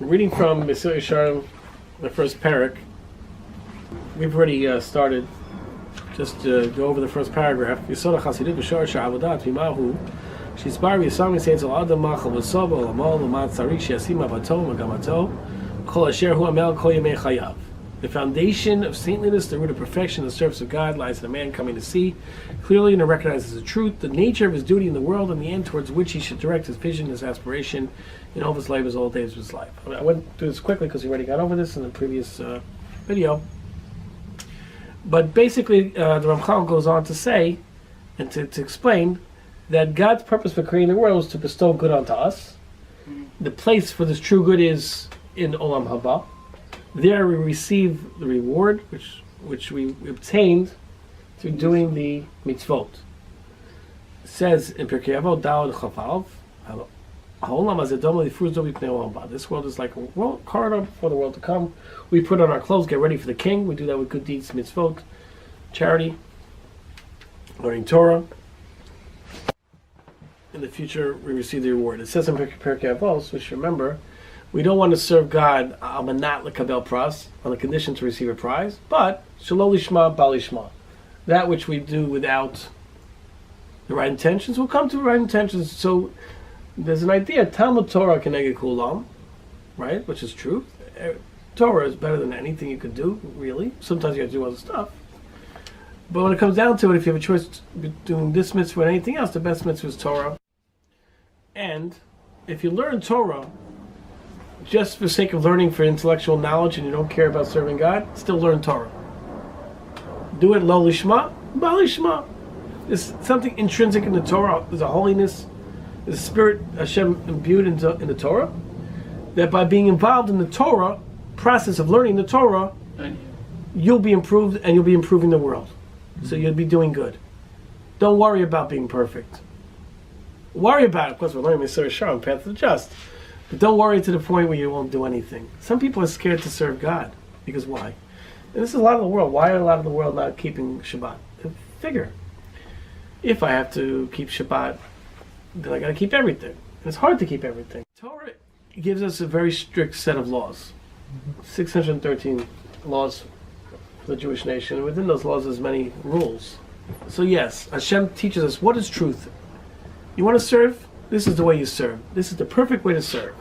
Reading from Mesillat Yesharim, the first parak. We've already started. Just to go over the first paragraph. Yesod HaChasidut b'shar she'avodat mimahu she'isbar v'yisam v'seitz al adam machal v'sob olamol l'mat tzarich she'yasim avato v'gamato kol asher hu amel kol yemei chayav. The foundation of saintliness, the root of perfection, the service of God, lies in a man coming to see clearly and to recognize as the truth, the nature of his duty in the world, and the end towards which he should direct his vision, his aspiration, in all of his life, as all days of his life. I went through this quickly because we already got over this in the previous video. But basically, the ramchal goes on to say, and to explain, that God's purpose for creating the world is to bestow good onto us. The place for this true good is in Olam Haba. There we receive the reward, which we obtained through doing the mitzvot. It says in Pirkei Avot, Da'od Chavav, this world is like a world corridor for the world to come. We put on our clothes, get ready for the king. We do that with good deeds, mitzvot, charity, learning Torah. In the future, we receive the reward. It says in Pirkei Avos, which remember, we don't want to serve God al-manat l'kabel pras, on the condition to receive a prize, but shelo lishma bal lishma. That which we do without the right intentions will come to the right intentions. So there's an idea, Talmud Torah keneged kulam, right, which is true. Torah is better than anything you could do, really. Sometimes you have to do other stuff. But when it comes down to it, if you have a choice between this mitzvah and anything else, the best mitzvah is Torah. And if you learn Torah just for the sake of learning for intellectual knowledge and you don't care about serving God, still learn Torah. Do it lo lishma, ba lishma. There's something intrinsic in the Torah. There's a holiness, there's a spirit Hashem imbued in the Torah, that by being involved in the Torah process of learning the Torah, you'll be improved and you'll be improving the world. So you'll be doing good. Don't worry about being perfect. Worry about it. Of course, we're learning Mesillat Yesharim, path of the just. But don't worry to the point where you won't do anything. Some people are scared to serve God. Because why? And this is a lot of the world. Why are a lot of the world not keeping Shabbat? Figure. If I have to keep Shabbat, then I got to keep everything. And it's hard to keep everything. Torah gives us a very strict set of laws. 613 laws for the Jewish nation. And within those laws there's many rules. So yes, Hashem teaches us what is truth. You want to serve? This is the way you serve. This is the perfect way to serve.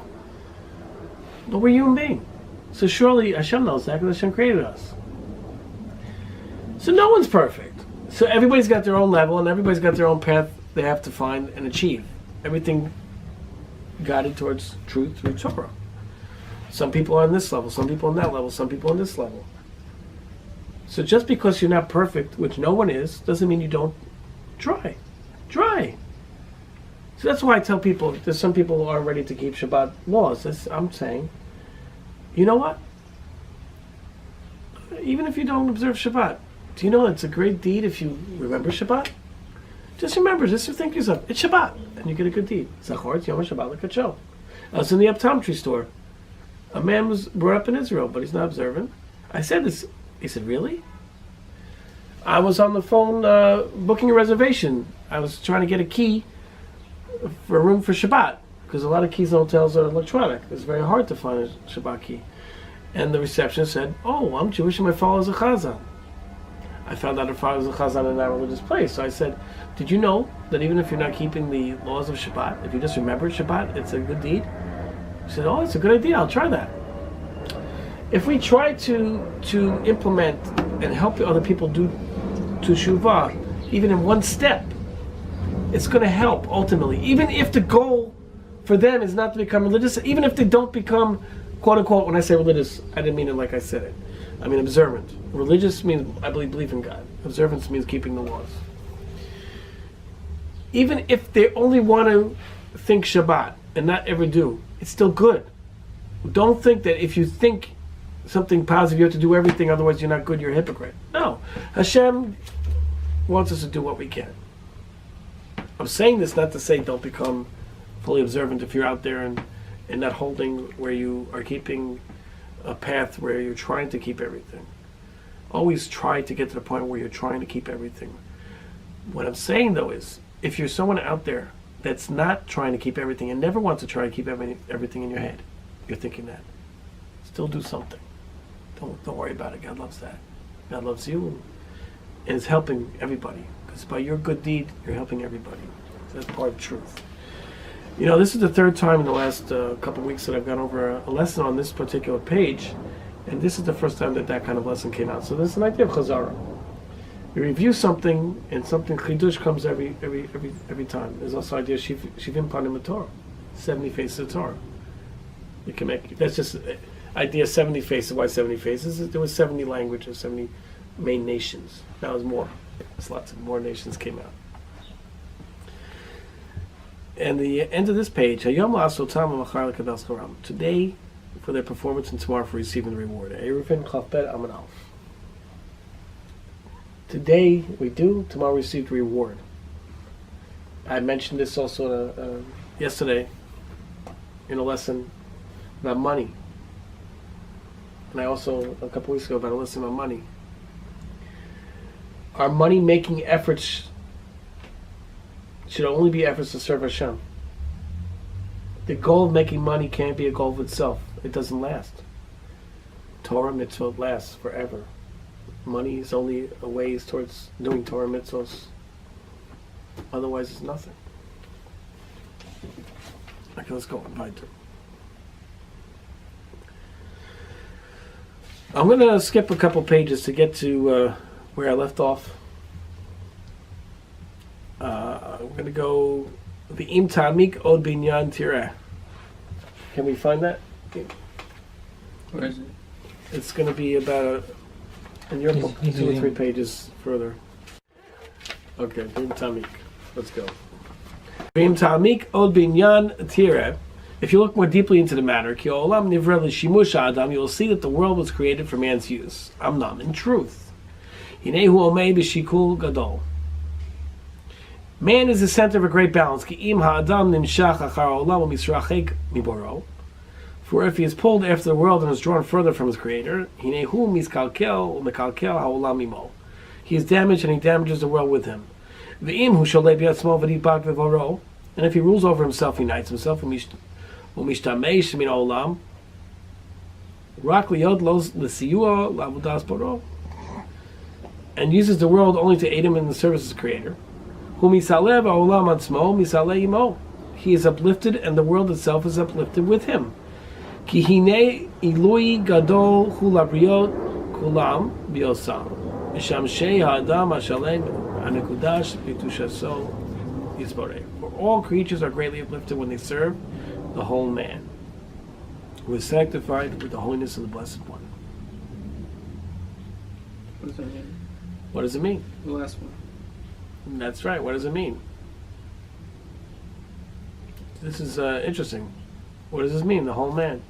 But we're human beings. So surely Hashem knows that because Hashem created us. So no one's perfect. So everybody's got their own level and everybody's got their own path they have to find and achieve. Everything guided towards truth through Torah. Some people are on this level, some people on that level, some people on this level. So just because you're not perfect, which no one is, doesn't mean you don't try. Try. So that's why I tell people, there's some people who aren't ready to keep Shabbat laws. I'm saying, you know what? Even if you don't observe Shabbat, do you know it's a great deed if you remember Shabbat? Just remember, just think to yourself, it's Shabbat, and you get a good deed. Zachor it's Yom HaShabbat l'kadsho. I was in the optometry store. A man was brought up in Israel, but he's not observant. I said this. He said, really? I was on the phone booking a reservation. I was trying to get a key for a room for Shabbat, because a lot of keys in hotels are electronic. It's very hard to find a Shabbat key. And the receptionist said, oh, I'm Jewish and my father is a chazan. I found out her father was a chazan in that religious place. So I said, did you know that even if you're not keeping the laws of Shabbat, if you just remember Shabbat, it's a good deed? She said, oh, it's a good idea, I'll try that. If we try to implement and help other people do teshuvah, even in one step, it's going to help ultimately. Even if the goal for them is not to become religious, even if they don't become, quote unquote, when I say religious, I didn't mean it like I said it. I mean observant. Religious means I believe in God. Observance means keeping the laws. Even if they only want to think Shabbat and not ever do, it's still good. Don't think that if you think something positive, you have to do everything, otherwise you're not good, you're a hypocrite. No. Hashem wants us to do what we can. I'm saying this not to say don't become fully observant if you're out there and not holding where you are keeping a path where you're trying to keep everything. Always try to get to the point where you're trying to keep everything. What I'm saying though is, if you're someone out there that's not trying to keep everything and never wants to try to keep everything in your head, you're thinking that. Still do something. Don't worry about it. God loves that. God loves you and is helping everybody. Because by your good deed, you're helping everybody. So that's part of truth. This is the third time in the last couple of weeks that I've gone over a lesson on this particular page. And this is the first time that kind of lesson came out. So there's an idea of chazara. You review something, and something chidush comes every time. There's also idea of shivim panim Torah, 70 faces of Torah. You can make that's just idea 70 faces. Why 70 faces? There was 70 languages, 70 main nations. Now there's more. There's lots of more nations came out. And the end of this page, today for their performance and tomorrow for receiving the reward. Today we do, tomorrow we receive the reward. I mentioned this also yesterday in a lesson about money. And I also, a couple weeks ago, about a lesson on money. Our money-making efforts should only be efforts to serve Hashem. The goal of making money can't be a goal of itself. It doesn't last. Torah mitzvot lasts forever. Money is only a ways towards doing Torah mitzvot. Otherwise, it's nothing. Okay, let's go on. I'm going to skip a couple pages to get to where I left off. I'm going to go the Im Tamik Od Binyan Tireh. Can we find that? Where is it? It's going to be about in your book, 2 or 3 pages further. Okay, Im Tamik. Let's go. Im Tamik Od Binyan Tireh. If you look more deeply into the matter, Ki Olam Nivra L'Shimush Adam, you will see that the world was created for man's use. Amnam, in truth. Hinehu Omei B'Shikul Gadol. Man is the center of a great balance. For if he is pulled after the world and is drawn further from his creator, he is damaged and he damages the world with him. And if he rules over himself, he unites himself, and uses the world only to aid him in the service of his creator. He is uplifted, and the world itself is uplifted with him. For all creatures are greatly uplifted when they serve the whole man, who is sanctified with the holiness of the Blessed One. What does that mean? What does it mean? The last one. That's right. What does it mean? This is interesting. What does this mean? The whole man.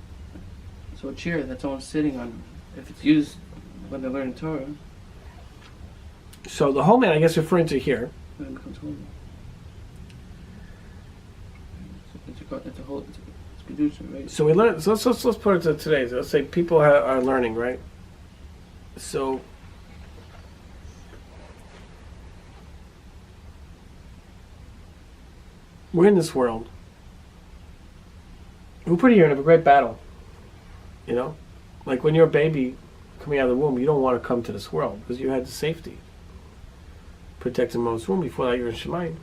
So a chair that someone's sitting on, if it's used when they're learning Torah, So the whole man, I guess, referring to here. then it becomes holy. It's Kedusha, right? So we learn. So let's put it to today. So let's say people are learning, right? So we're in this world. We're put here and have a great battle. Like when you're a baby coming out of the womb, you don't want to come to this world because you had the safety, protecting mom's womb. Before that, you're in Shemayim.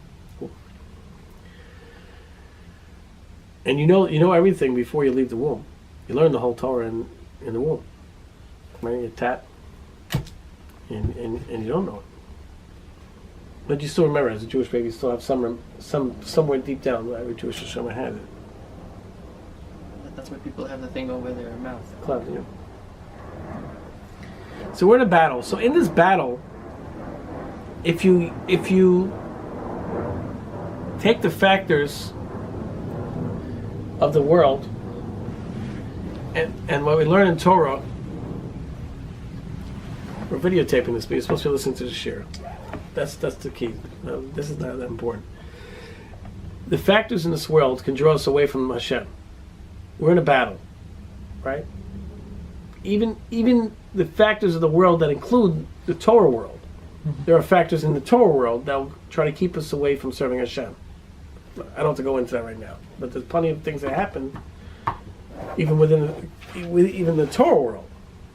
And you know everything before you leave the womb. You learn the whole Torah in the womb. Right? You tap, and you don't know it. But you still remember, as a Jewish baby, you still have somewhere deep down, every Jewish Hashem has it. That's why people have the thing over their mouth. Cloud, So we're in a battle. So in this battle, if you take the factors of the world and what we learn in Torah, we're videotaping this, but you're supposed to listen to the shir. That's the key. No, this is not that important. The factors in this world can draw us away from Hashem. We're in a battle, right? Even the factors of the world that include the Torah world, there are factors in the Torah world that will try to keep us away from serving Hashem. I don't have to go into that right now, but there's plenty of things that happen even even the Torah world.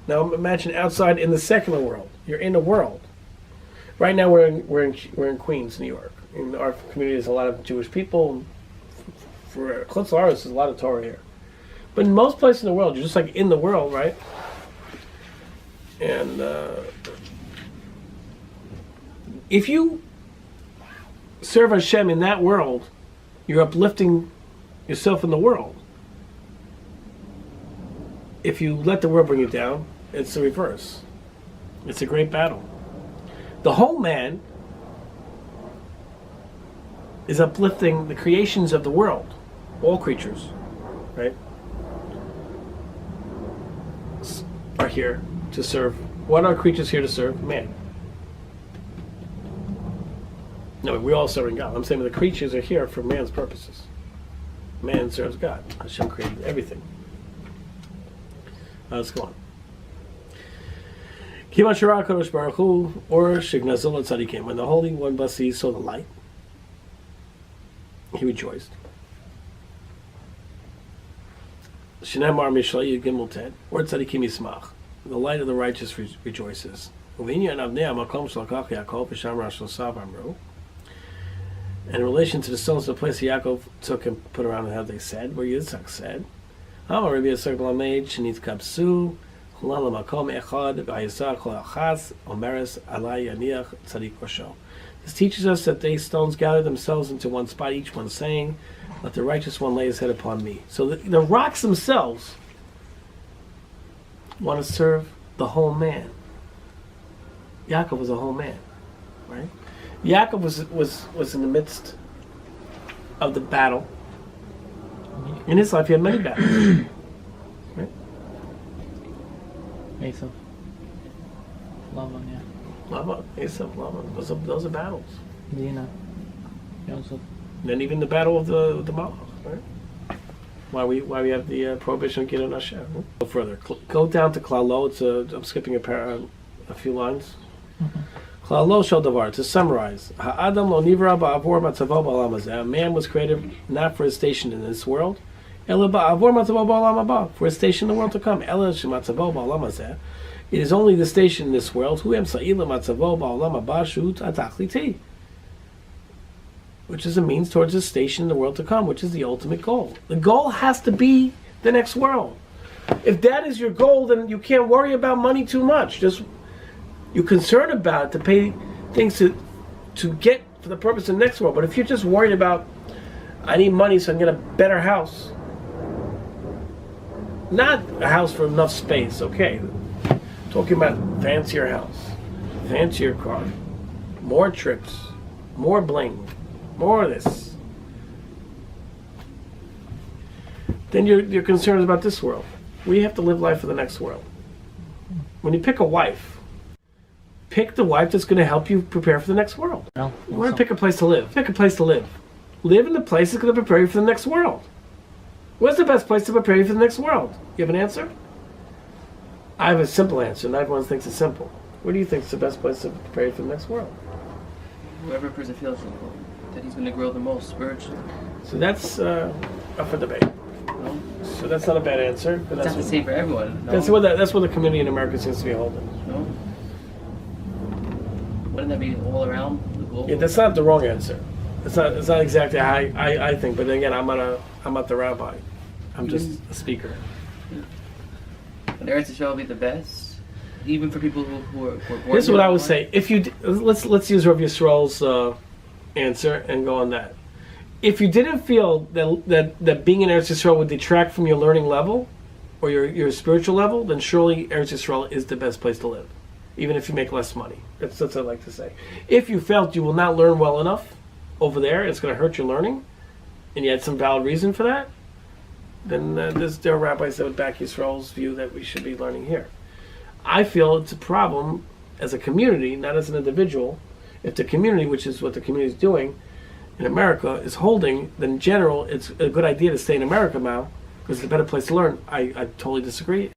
Now imagine outside in the secular world. You're in a world. Right now we're in Queens, New York. In our community, there's a lot of Jewish people. For Chutz La'aretz, there's a lot of Torah here. But in most places in the world, you're just like in the world, right? And if you serve Hashem in that world, you're uplifting yourself in the world. If you let the world bring you down, it's the reverse. It's a great battle. The whole man is uplifting the creations of the world, all creatures, right? Are here to serve. What are creatures here to serve? Man. No, we're all serving God. I'm saying the creatures are here for man's purposes. Man serves God. Hashem created everything. Let's go on. When the Holy One Basi saw the light, he rejoiced. Or tzadikim yismach. The light of the righteous rejoices. And in relation to the stones of the place Yaakov took and put around, how they said, where Yitzchak said, this teaches us that these stones gather themselves into one spot, each one saying, let the righteous one lay his head upon me. So the rocks themselves want to serve the whole man. Yaakov was a whole man, right? Yaakov was in the midst of the battle. In his life, he had many battles. Right? Esav. Lavan, yeah. Lavan, Esav, Lavan. Those are battles. Dina. Joseph. Then even the battle of the Malach, right? Why we have the prohibition of Gidon Hashem. Huh? Go further. Go down to Klalo. I'm skipping a few lines. Klalo shel davar. To summarize, Ha'adam lo nivra ba'avor matzavo ba'olam hazeh. Man was created not for his station in this world, ela ba'avor matzavo ba'olam haba, for his station in the world to come. Ela shematzavo ba'olam hazeh. It is only the station in this world. Hu em sa'ila matzavo ba'olam haba shu ta'tachliti, which is a means towards a station in the world to come, which is the ultimate goal. The goal has to be the next world. If that is your goal, then you can't worry about money too much. Just you're concerned about it to pay things to get for the purpose of the next world. But if you're just worried about, I need money so I can get a better house, not a house for enough space, okay. Talking about fancier house, fancier car, more trips, more bling, more of this. Then you're concerned about this world. We have to live life for the next world. When you pick a wife, pick the wife that's going to help you prepare for the next world. No, you want to pick a place to live. Pick a place to live. Live in the place that's going to prepare you for the next world. What's the best place to prepare you for the next world? You have an answer? I have a simple answer. Not everyone thinks it's simple. What do you think is the best place to prepare you for the next world? Whoever a person feels that he's going to grow the most spiritually. So that's up for debate. No? So that's not a bad answer. But It's not the same for everyone. No? That's what the community in America seems to be holding. No? Wouldn't that be all around the globe? Yeah, that's not the wrong answer. It's not exactly how I think. But then again, I'm not the rabbi. I'm just a speaker. Would Eretz Yisrael be the best, even for people who are born? This is what I would say. If you let's use Rav Yisrael's answer and go on that. If you didn't feel that being in Eretz Yisrael would detract from your learning level or your spiritual level, then surely Eretz Yisrael is the best place to live, even if you make less money. That's what I like to say. If you felt you will not learn well enough over there, it's going to hurt your learning, and you had some valid reason for that, then there are rabbis that would back Yisrael's view that we should be learning here. I feel it's a problem as a community, not as an individual. If the community, which is what the community is doing in America, is holding, then in general, it's a good idea to stay in America now because it's a better place to learn. I totally disagree.